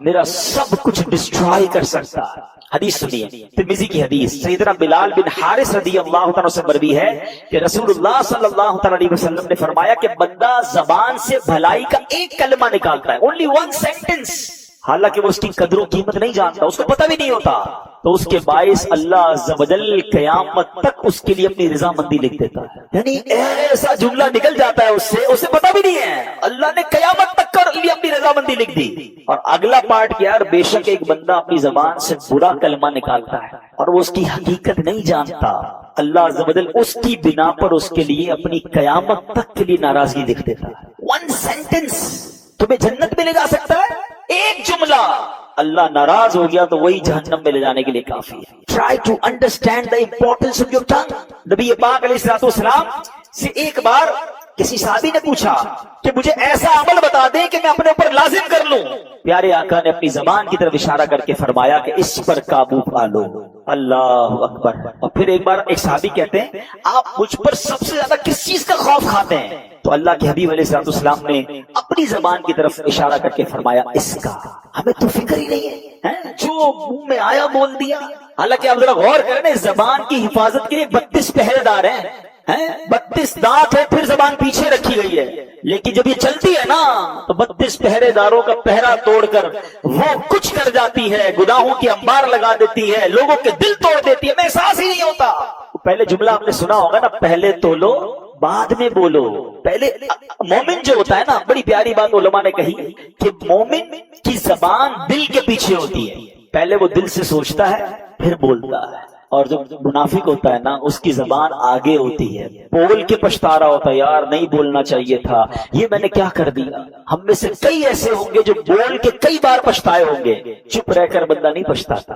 میرا سب کچھ ڈسٹرائے کر سکتا ہے. حدیث سنیے, ترمذی کی حدیث. سیدنا بلال بن حارث رضی اللہ تعالیٰ سے مروی ہے کہ رسول اللہ صلی اللہ تعالیٰ علیہ وسلم نے فرمایا کہ بندہ زبان سے بھلائی کا ایک کلمہ نکالتا ہے, only one sentence, حالانکہ وہ اس کی قدر و قیمت نہیں جانتا, اس کو پتہ بھی نہیں ہوتا, تو اس کے باعث اللہ عز و جل قیامت تک اس کے لیے اپنی رضامندی لکھ دیتا ہے. یعنی ایسا جملہ نکل جاتا ہے اس سے, اسے پتہ بھی نہیں ہے, اللہ نے قیامت تک کر لیے اپنی رضامندی لکھ دی. اور اگلا پارٹ کیا ہے؟ بے شک ایک بندہ اپنی زبان سے برا کلمہ نکالتا ہے اور وہ اس کی حقیقت نہیں جانتا, اللہ عز و جل اس کی بنا پر اس کے لیے اپنی قیامت تک کے لیے ناراضگی لکھ دیتا ہے. 1 sentence تمہیں جنت میں لے جا سکتا ہے, ایک جملہ. اللہ ناراض ہو گیا تو وہی جہنم میں لے جانے کے لیے کافی ہے. Try to understand the importance of your tongue. نبی پاک علیہ السلام سے ایک بار کسی صحابی نے پوچھا کہ مجھے ایسا عمل بتا دیں کہ میں اپنے اوپر لازم کر لوں. پیارے آقا نے اپنی زبان کی طرف اشارہ کر کے فرمایا کہ اس پر قابو پا لو. اللہ اکبر. اور پھر ایک بار ایک صحابی کہتے ہیں, آپ مجھ پر سب سے زیادہ کس چیز کا خوف کھاتے ہیں؟ تو اللہ کے حبیب علیہ السلام نے اپنی زبان کی طرف اشارہ کر کے فرمایا, اس کا ہمیں تو فکر ہی نہیں ہے, جو منہ میں آیا بول دیا. حالانکہ آپ ذرا غور کریں, زبان کی حفاظت کے لیے 32 پہرے دار ہیں, 32 دانت ہے, پھر زبان پیچھے رکھی گئی ہے, لیکن جب یہ چلتی ہے نا تو 32 پہرے داروں کا پہرا توڑ کر وہ کچھ کر جاتی ہے, گناہوں کی انبار لگا دیتی ہے, لوگوں کے دل توڑ دیتی ہے, میں احساس ہی نہیں ہوتا. پہلے جملہ آپ نے سنا ہوگا نا, پہلے تولو بعد میں بولو. پہلے مومن جو ہوتا ہے نا, بڑی پیاری بات علماء نے کہی کہ مومن کی زبان دل کے پیچھے ہوتی ہے, پہلے وہ دل سے سوچتا ہے پھر بولتا ہے. اور جو منافق ہوتا ہے نا اس کی زبان آگے ہوتی ہے, بول کے پچھتا رہا ہوتا ہے, یار نہیں بولنا چاہیے تھا, یہ میں نے کیا کر دیا. ہم میں سے کئی ایسے ہوں گے جو بول کے کئی بار پچھتائے ہوں گے, چپ رہ کر بندہ نہیں پچھتاتا.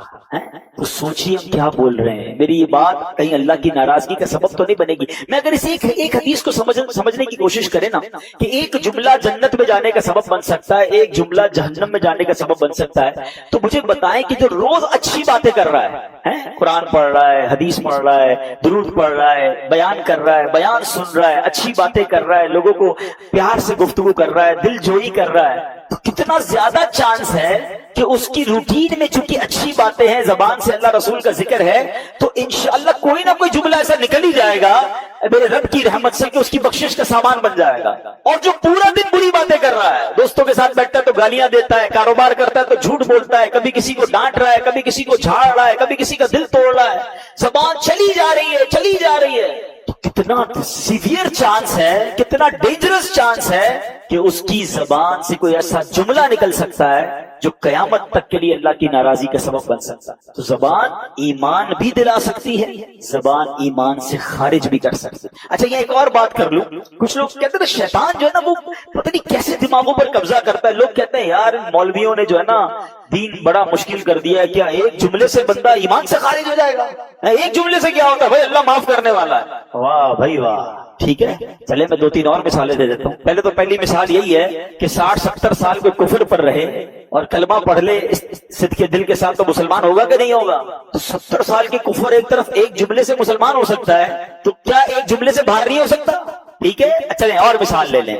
تو سوچیے ہم کیا بول رہے ہیں. میری یہ بات کہیں اللہ کی ناراضگی کا سبب تو نہیں بنے گی. میں اگر اس ایک حدیث کو سمجھنے کی کوشش کریں نا کہ ایک جملہ جنت میں جانے کا سبب بن سکتا ہے, ایک جملہ جہنم میں جانے کا سبب بن سکتا ہے, تو مجھے بتائیں کہ جو روز اچھی باتیں کر رہا ہے, قرآن پڑھ رہا ہے, حدیث پڑھ رہا ہے, درود پڑھ رہا ہے, بیان کر رہا ہے, بیان سن رہا ہے, اچھی باتیں کر رہا ہے, لوگوں کو پیار سے گفتگو کر رہا ہے, دل جوئی کر رہا ہے, تو کتنا زیادہ چانس ہے کہ اس کی روٹین میں چونکہ اچھی باتیں ہیں, زبان سے اللہ رسول کا ذکر ہے, تو انشاءاللہ کوئی نہ کوئی جملہ ایسا نکل ہی جائے گا میرے رب کی رحمت سے کہ اس کی بخشش کا سامان بن جائے گا. اور جو پورا دن بری باتیں کر رہا ہے, دوستوں کے ساتھ بیٹھتا ہے تو گالیاں دیتا ہے, کاروبار کرتا ہے تو جھوٹ بولتا ہے, کبھی کسی کو ڈانٹ رہا ہے, کبھی کسی کو جھاڑ رہا ہے, کبھی کسی کا دل توڑ رہا ہے, زبان چلی جا رہی ہے, تو کتنا سیویئر چانس ہے, کتنا ڈینجرس چانس ہے کہ اس کی زبان سے کوئی ایسا جملہ نکل سکتا ہے جو قیامت تک کے لیے اللہ کی ناراضی کا سبب بن سکتا ہے. تو زبان ایمان بھی دلا سکتی ہے, زبان ایمان سے خارج بھی کر سکتی ہے. اچھا یہ ایک اور بات کر لوں, کچھ لوگ کہتے ہیں شیطان جو ہے نا وہ پتہ نہیں کیسے دماغوں پر قبضہ کرتا ہے. لوگ کہتے ہیں یار مولویوں نے جو ہے نا دین بڑا مشکل کر دیا ہے, کیا ایک جملے سے بندہ ایمان سے خارج ہو جائے گا؟ ایک جملے سے کیا ہوتا ہے بھائی, اللہ معاف کرنے والا ہے. واہ بھائی واہ, ٹھیک ہے چلے میں 2-3 اور مثالیں دے دیتا ہوں. پہلے تو پہلی مثال یہی ہے کہ 60-70 سال کوئی کفر پر رہے اور کلمہ پڑھ لے صدق کے دل کے ساتھ, تو مسلمان ہوگا کہ نہیں ہوگا؟ تو 70 سال کے کفر ایک طرف ایک جملے سے مسلمان ہو سکتا ہے, تو کیا ایک جملے سے باہر نہیں ہو سکتا؟ ٹھیک ہے اچھا اور مثال لے لیں,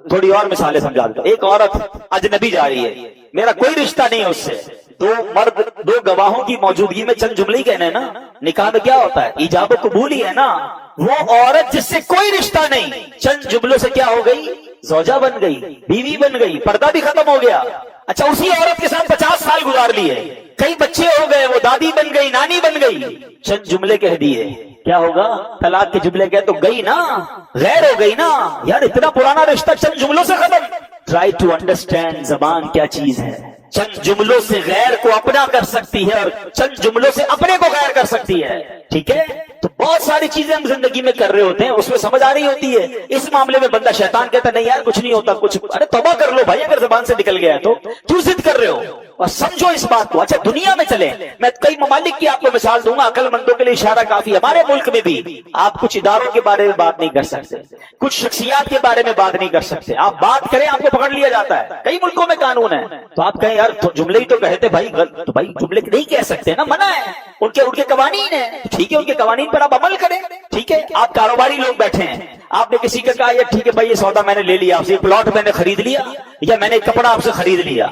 تھوڑی اور مثالیں سمجھا دوں. ایک عورت اجنبی جا رہی ہے, میرا کوئی رشتہ نہیں ہے اس سے, 2 مرد 2 گواہوں کی موجودگی میں چند جملے ہی کہنے ہیں نا. نکاح میں کیا ہوتا ہے, ایجاب و قبول ہی ہے نا. وہ عورت جس سے کوئی رشتہ نہیں, چند جملوں سے کیا ہو گئی, زوجہ بن گئی, بیوی بن گئی, پردہ بھی ختم ہو گیا. اچھا اسی عورت کے ساتھ 50 سال گزار لیے, کئی بچے ہو گئے, وہ دادی بن گئی, نانی بن گئی, چند جملے کہہ دیے, کیا ہوگا؟ طلاق کے جملے کہے تو گئی نا, غیر ہو گئی نا. یار اتنا پرانا رشتہ چند جملوں سے ختم. ٹرائی ٹو انڈرسٹینڈ زبان کیا چیز ہے. چند جملوں سے غیر کو اپنا کر سکتی ہے اور چند جملوں سے اپنے کو غیر کر سکتی ہے. ٹھیک ہے, تو بہت ساری چیزیں ہم زندگی میں کر رہے ہوتے ہیں, اس میں سمجھ آ رہی ہوتی ہے. اس معاملے میں بندہ شیطان کہتا ہے نہیں یار کچھ نہیں ہوتا کچھ, ارے توبہ کر لو بھائی, اگر زبان سے نکل گیا ہے تو کیوں ضد کر رہے ہو, اور سمجھو اس بات کو. اچھا دنیا میں چلیں, میں کئی ممالک کی آپ کو مثال دوں گا, عقل مندوں کے لیے اشارہ کافی ہے. ہمارے ملک میں بھی آپ کچھ اداروں کے بارے میں بات نہیں کر سکتے, کچھ شخصیات کے بارے میں بات نہیں کر سکتے. آپ بات کریں آپ کو پکڑ لیا جاتا ہے, کئی ملکوں میں قانون ہے. تو آپ کہیں یار جملے ہی تو کہتے بھائی, تو بھائی جملے نہیں کہہ سکتے نا, منع ہے, ان کے قوانین ہیں. ٹھیک ہے ان کے قوانین پر آپ عمل کریں. ٹھیک ہے آپ کاروباری لوگ بیٹھے ہیں, آپ نے کسی کا کہا یہ ٹھیک ہے بھائی یہ سودا میں نے لے لیا آپ سے, یہ پلاٹ میں نے خرید لیا, یا میں نے کپڑا آپ سے خرید لیا,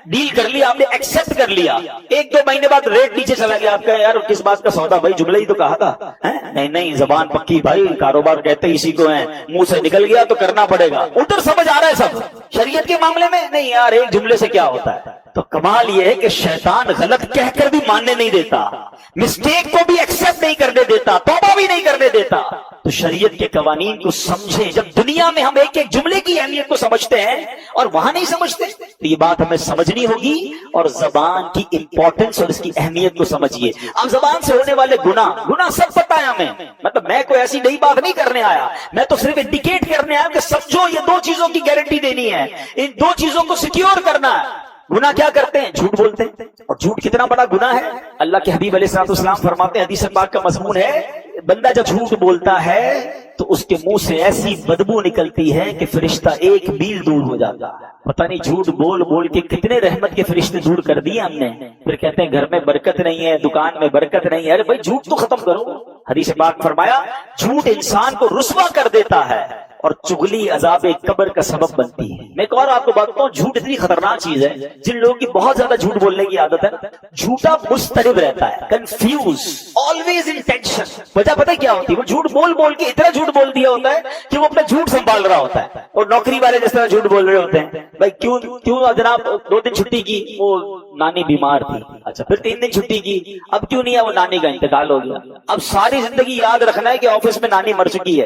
ڈیل کر لیا آپ نے, ایکسپٹ کر لیا. 1-2 مہینے بعد ریٹ نیچے چلا گیا, آپ کا یار کس بات کا سودا بھائی, جملہ ہی تو کہا تھا. نہیں زبان پکی بھائی, کاروبار کہتے اسی کو ہیں, منہ سے نکل گیا تو کرنا پڑے گا. ادھر سمجھ آ رہا ہے سب, شریعت کے معاملے میں نہیں یار ایک جملے سے کیا ہوتا ہے. تو کمال یہ ہے کہ شیطان غلط کہہ کر بھی ماننے نہیں دیتا, مسٹیک کو بھی ایکسپٹ نہیں کرنے دیتا, توبہ بھی نہیں کرنے دیتا. تو شریعت کے قوانین کو سمجھیں. جب دنیا میں ہم ایک جملے کی اہمیت کو سمجھتے ہیں اور وہاں نہیں سمجھتے, تو یہ بات ہمیں سمجھنی ہوگی. اور زبان کی امپورٹنس اور اس کی اہمیت کو سمجھیے. اب زبان سے ہونے والے گناہ سب پتہ ہے ہمیں, مطلب میں کوئی ایسی نئی بات نہیں کرنے آیا, میں تو صرف انڈیکیٹ کرنے آیا کہ سمجھو یہ 2 چیزوں کی گارنٹی دینی ہے, ان 2 چیزوں کو سیکیور کرنا ہے. گناہ کیا کرتے ہیں, جھوٹ بولتے ہیں, اور جھوٹ کتنا بڑا گناہ ہے. اللہ کے حبیب علیہ الصلوۃ والسلام فرماتے ہیں, حدیث پاک کا مضمون ہے, بندہ جب جھوٹ بولتا ہے تو اس کے منہ سے ایسی بدبو نکلتی ہے کہ فرشتہ 1 میل دور ہو جاتا ہے. پتہ نہیں جھوٹ بول کے کتنے رحمت کے فرشتے دور کر دیے ہم نے. پھر کہتے ہیں گھر میں برکت نہیں ہے, دکان میں برکت نہیں ہے. ارے بھائی جھوٹ تو ختم کرو. حدیث پاک فرمایا جھوٹ انسان کو رسوا کر دیتا ہے اور چغلی عذاب قبر کا سبب بنتی ہے. میں ایک اور آپ کو بات بتاؤں, جھوٹ اتنی خطرناک چیز ہے, جن لوگوں کی بہت زیادہ جھوٹ بولنے کی عادت ہے, جھوٹا مضطرب رہتا ہے, کنفیوز, آلویز ان ٹینشن. وجہ پتہ کیا ہوتی ہے, وہ جھوٹ بول کے اتنا جھوٹ بول دیا ہوتا ہے کہ وہ اپنا جھوٹ سنبھال رہا ہوتا ہے. اور نوکری والے جس طرح جھوٹ بول رہے ہوتے ہیں, بھائی کیوں جناب 2 دن چھٹی کی, وہ نانی بیمار تھی. اچھا پھر 3 دن چھٹی کی, اب کیوں نہیں ہے, وہ نانی کا انتقال ہو گیا. اب ساری زندگی یاد رکھنا ہے کہ آفس میں نانی مر چکی ہے,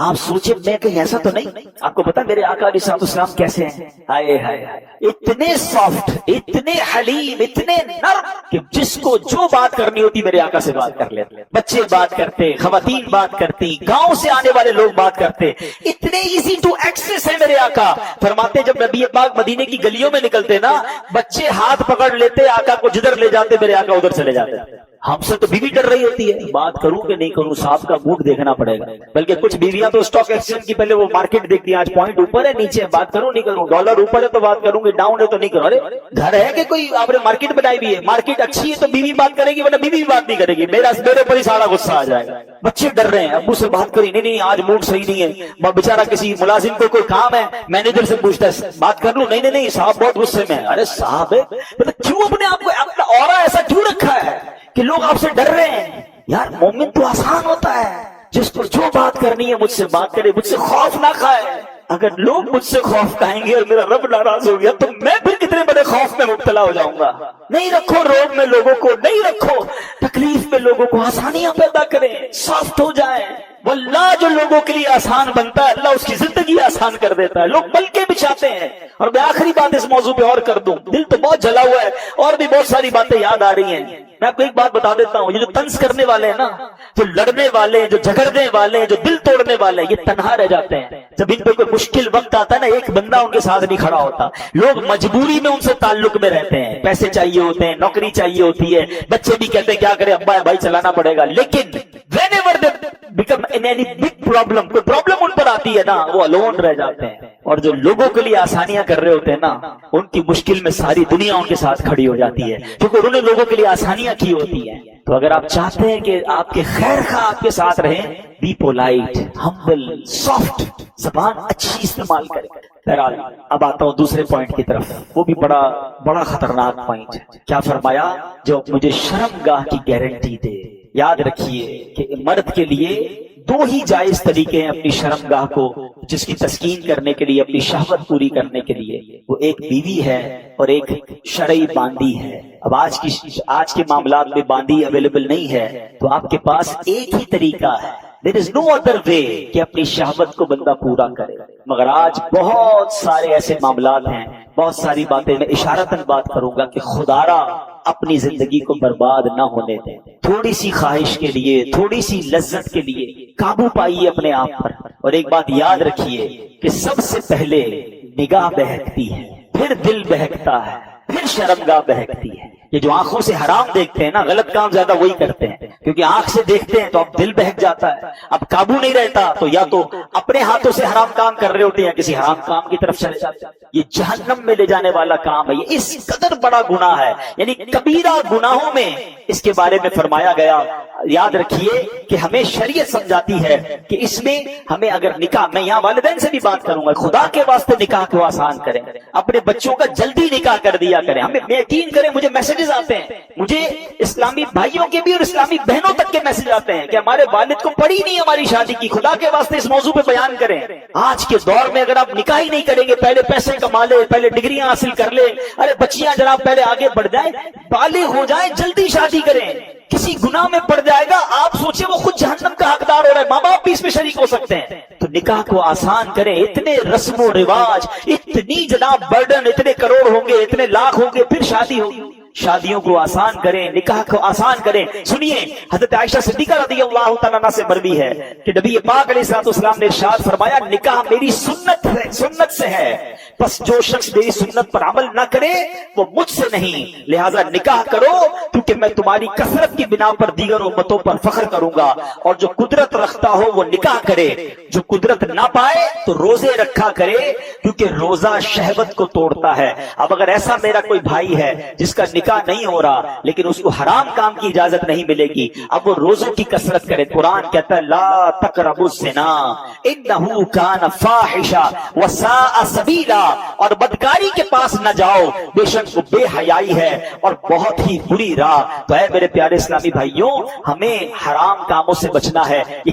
آپ سوچے میں کہیں ایسا تو نہیں. آپ کو پتا میرے آقا علیہ السلام کیسے ہیں؟ ہائے ہائے اتنے سافٹ، اتنے حلیم، اتنے نرم کہ جس کو جو بات کرنی ہوتی میرے آقا سے بات کر لیتے. بچے بات کرتے، خواتین بات کرتی، گاؤں سے آنے والے لوگ بات کرتے. اتنے ایزی ٹو ایکسس ہے میرے آقا. فرماتے جب نبی پاک مدینے کی گلیوں میں نکلتے نا، بچے ہاتھ پکڑ لیتے، آقا کو جدھر لے جاتے میرے آقا ادھر چلے جاتے. ہم سے تو بیوی ڈر رہی ہوتی ہے، بات کروں کہ نہیں کروں، صاحب کا موڈ دیکھنا پڑے گا. بلکہ کچھ بیویاں تو اسٹاک ایکسچینج کی پہلے وہ مارکیٹ دیکھتی ہیں، آج پوائنٹ اوپر ہے نیچے، بات کروں نہیں کروں، ڈالر اوپر ہے تو بات کروں گی، ڈاؤن ہے تو نہیں کروں. ارے گھر ہے کہ کوئی آپ نے مارکیٹ بنائی بھی ہے، مارکیٹ اچھی ہے تو بیوی بات کرے گی، ورنہ بیوی بھی بات نہیں کرے گی. میرے پر ہی سارا غصہ آ جائے گا. بچے ڈر رہے ہیں، ابو سے بات کری، نہیں آج موڈ صحیح نہیں ہے. بیچارہ کسی ملازم کو کوئی کام ہے، مینیجر سے پوچھتا ہے بات کر لوں، نہیں صاحب بہت غصے میں. ارے صاحب کیوں اپنے آپ کو اپنا اورا ایسا کیوں رکھا ہے کہ لوگ آپ سے ڈر رہے ہیں؟ یار مومن تو آسان ہوتا ہے، جس کو جو بات کرنی ہے مجھ سے بات کرے، مجھ سے خوف نہ کھائے. اگر لوگ مجھ سے خوف کھائیں گے اور میرا رب ناراض ہو گیا تو میں پھر کتنے بڑے خوف میں مبتلا ہو جاؤں گا. نہیں رکھو روڈ میں لوگوں کو، نہیں رکھو تکلیف میں لوگوں کو، آسانیاں پیدا کریں، سافٹ ہو جائیں. واللہ جو لوگوں کے لیے آسان بنتا ہے اللہ اس کی زندگی آسان کر دیتا ہے. لوگ ملکے بچھاتے ہیں. اور میں آخری بات اس موضوع پہ اور کر دوں، دل تو بہت جلا ہوا ہے اور بھی بہت ساری باتیں یاد آ رہی ہیں. میں آپ کو ایک بات بتا دیتا ہوں، یہ جو طنز کرنے والے ہیں نا، جو لڑنے والے، جو جھگڑنے والے، جو دل توڑنے والے، یہ تنہا رہ جاتے ہیں. جب ان پہ کوئی مشکل وقت آتا ہے نا، ایک بندہ ان کے ساتھ نہیں کھڑا ہوتا. لوگ مجبوری میں ان سے تعلق میں رہتے ہیں، پیسے چاہیے ہوتے ہیں، نوکری چاہیے ہوتی ہے، بچے بھی کہتے ہیں کیا کرے ابا بھائی چلانا پڑے گا. لیکن whenever they become in any big problem، کوئی پرابلم ان پر آتی ہے نا، وہ alone رہ جاتے ہیں. اور جو لوگوں کے لیے آسانیاں کر رہے ہوتے ہیں نا، ان کی مشکل میں ساری دنیا ان کے ساتھ کھڑی ہو جاتی ہے، کیونکہ انہوں نے لوگوں کے لیے آسانیاں کی ہوتی ہیں. تو اگر آپ چاہتے ہیں کہ آپ کے خیر خواہ آپ کے ساتھ رہیں، بی پولائٹ، ہمبل، سافٹ، زبان اچھی استعمال کریں. بہرحال اب آتا ہوں دوسرے پوائنٹ کی طرف، وہ بھی بڑا خطرناک پوائنٹ ہے. کیا فرمایا؟ جو مجھے شرمگاہ کی گارنٹی دے. یاد رکھیے کہ مرد کے لیے دو ہی جائز طریقے ہیں اپنی شرمگاہ کو جس کی تسکین کرنے کے لیے، اپنی شہوت پوری کرنے کے لیے. وہ ایک بیوی ہے اور ایک شرعی باندی ہے. اب آج کے معاملات میں باندی اویلیبل نہیں ہے تو آپ کے پاس ایک ہی طریقہ ہے. There is no other way کہ اپنی شہوت کو بندہ پورا کرے. مگر آج بہت سارے ایسے معاملات ہیں، بہت ساری باتیں میں اشارتاً بات کروں گا کہ خدارا اپنی زندگی کو برباد نہ ہونے دیں. تھوڑی سی خواہش کے لیے، تھوڑی سی لذت کے لیے قابو پائیے اپنے آپ پر. اور ایک بات یاد رکھیے کہ سب سے پہلے نگاہ بہکتی ہے، پھر دل بہکتا ہے، پھر شرمگاہ بہکتی ہے. یہ جو آنکھوں سے حرام دیکھتے ہیں نا، غلط کام زیادہ وہی کرتے ہیں، کیونکہ آنکھ سے دیکھتے ہیں تو اب دل بہک جاتا ہے، اب قابو نہیں رہتا، تو یا تو اپنے ہاتھوں سے حرام کام کر رہے ہوتے ہیں، کسی حرام کام کی طرف چلے جاتے ہیں. یہ جہنم میں لے جانے والا کام ہے. یہ اس قدر بڑا گناہ ہے، یعنی کبیرہ گناہوں میں اس کے بارے میں فرمایا گیا. یاد رکھیے کہ ہمیں شریعت سمجھاتی ہے کہ اس میں ہمیں اگر نکاح، میں یہاں والدین سے بھی بات کروں گا، خدا کے واسطے نکاح کو آسان کریں، اپنے بچوں کا جلدی نکاح کر دیا کریں. ہمیں یقین کریں، مجھے میسیجز آتے ہیں، مجھے اسلامی بھائیوں کے بھی اور اسلامی بہنوں تک کے میسج آتے ہیں کہ ہمارے والد کو پڑی نہیں ہماری شادی کی، خدا کے واسطے اس موضوع پہ بیان کریں. آج کے دور میں اگر آپ نکاح ہی نہیں کریں گے، پہلے پیسے کما لے، پہلے ڈگریاں حاصل کر لے، ارے بچیاں جناب پہلے آگے بڑھ جائیں، بالغ ہو جائیں، جلدی شادی کریں، کسی گناہ میں پڑ جائے گا، آپ سوچیں وہ خود جہنم کا حقدار ہو رہا ہے. ماں باپ بھی اس میں شریک ہو سکتے ہیں. تو نکاح کو آسان کریں. اتنے رسم و رواج، اتنی جناب برڈن، اتنے کروڑ ہوں گے، اتنے لاکھ ہوں گے، پھر شادی ہوگی. شادیوں کو آسان کریں، نکاح کو آسان کریں. سنیے حضرت عائشہ صدیقہ رضی اللہ تعالیٰ عنہا سے مروی ہے کہ نبی پاک علیہ الصلوۃ والسلام نے ارشاد فرمایا، نکاح میری سنت سے ہے، بس جو شخص میری سنت پر عمل نہ کرے وہ مجھ سے نہیں، لہذا نکاح کرو کیونکہ میں تمہاری کثرت کی بنا پر دیگر امتوں پر فخر کروں گا. اور جو قدرت رکھتا ہو وہ نکاح کرے، جو قدرت نہ پائے تو روزے رکھا کرے کیونکہ روزہ شہوت کو توڑتا ہے. اب اگر ایسا میرا کوئی بھائی ہے جس کا نکاح نہیں ہو رہا لیکن اس کو حرام کام کی اجازت نہیں ملے گی، اب وہ روزوں کی کثرت کرے. قرآن کہتا ہے لا تقربوا الزنا انہ کان فاحشہ وساء سبیلا، اور بدکاری کے پاس نہ جاؤ، بے شک وہ بے حیائی ہے اور بہت ہی بری راہ. تو اے میرے پیارے اسلامی بھائیوں، ہمیں حرام کاموں سے بچنا ہے. یہ